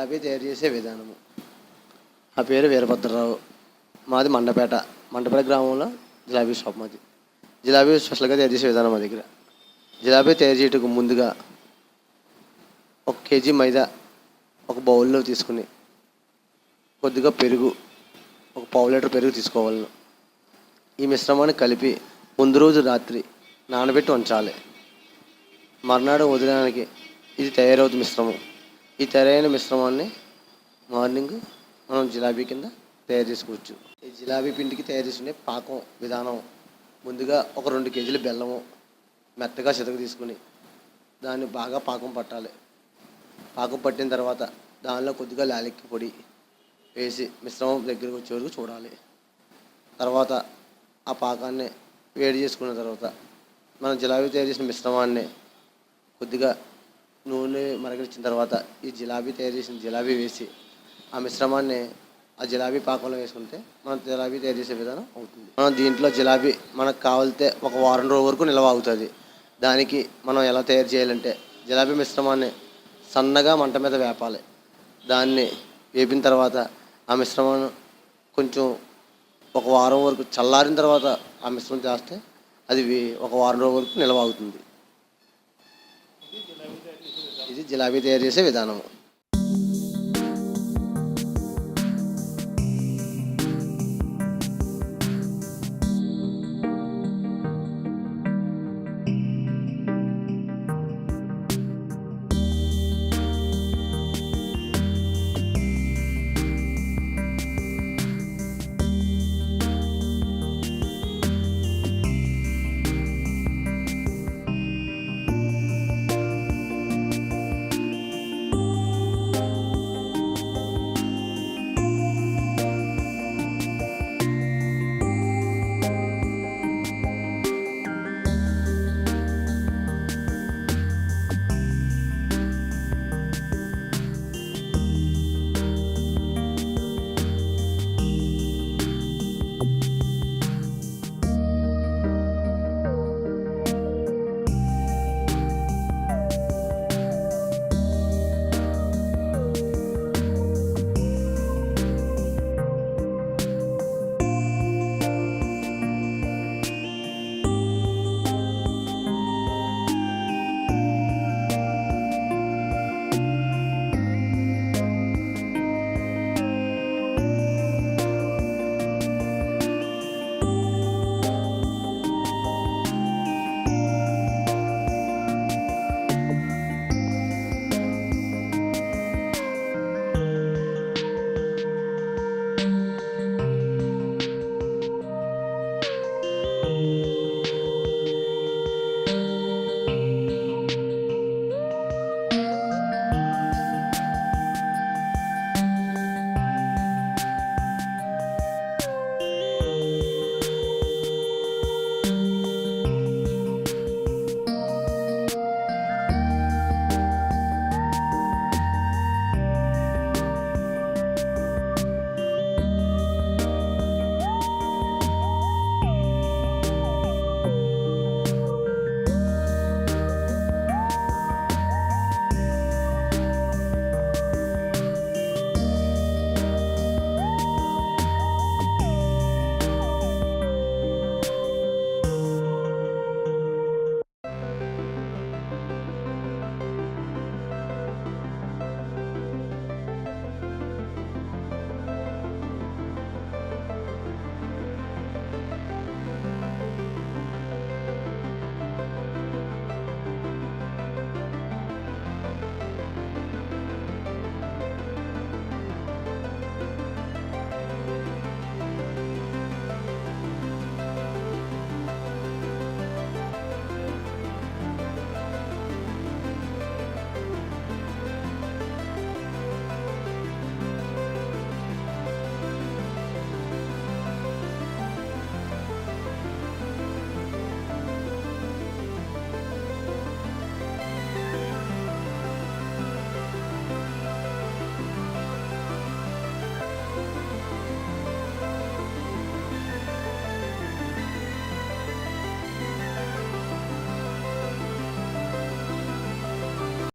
జిలాబీ తయారు చేసే విధానము. నా పేరు వీరభద్రరావు. మాది మండపేట గ్రామంలో జిలాబీ షాప్ మాది. జిలాబీ స్పెషల్గా తయారు చేసే విధానం మా దగ్గర. జిలాబీ తయారు చేయటకు ముందుగా 1 కేజీ మైదా ఒక బౌల్లో తీసుకుని కొద్దిగా పెరుగు, ఒక పావు లీటర్ పెరుగు తీసుకోవాలను. ఈ మిశ్రమాన్ని కలిపి ముందు రోజు రాత్రి నానబెట్టి ఉంచాలి. మర్నాడు ఉదయానికి ఇది తయారవుతుంది మిశ్రమం. ఈ తయారైన మిశ్రమాన్ని మార్నింగ్ మనం జిలాబీ కింద తయారు చేసుకోవచ్చు. ఈ జిలాబీ పిండికి తయారు చేసుకునే పాకం విధానం. ముందుగా ఒక 2 కేజీల బెల్లము మెత్తగా చితక తీసుకుని దాన్ని బాగా పాకం పట్టాలి. పాకం పట్టిన తర్వాత దానిలో కొద్దిగా యాలక్కి పొడి వేసి మిశ్రమం దగ్గరకు వచ్చే వరకు చూడాలి. తర్వాత ఆ పాకాన్ని వేడి చేసుకున్న తర్వాత మనం జిలాబీ తయారు చేసిన మిశ్రమాన్ని కొద్దిగా నూనె మరగనిచ్చిన తర్వాత ఈ తయారు చేసిన జిలాబీ వేసి ఆ మిశ్రమాన్ని ఆ జిలాబీ పాకంలో వేసుకుంటే మనం జిలాబీ తయారు చేసే విధానం అవుతుంది. మనం దీంట్లో జిలాబీ మనకు కావాలితే ఒక వారం రోజుల వరకు నిల్వ అవుతుంది. దానికి మనం ఎలా తయారు చేయాలంటే జిలాబీ మిశ్రమాన్ని సన్నగా మంట మీద వేపాలి. దాన్ని వేపిన తర్వాత ఆ మిశ్రమాన్ని కొంచెం ఒక వారం వరకు చల్లారిన తర్వాత ఆ మిశ్రమం చేస్తే అది ఒక వారం రోజుల వరకు నిల్వ అవుతుంది. ఇది జిలాబీ తయారు చేసే విధానము.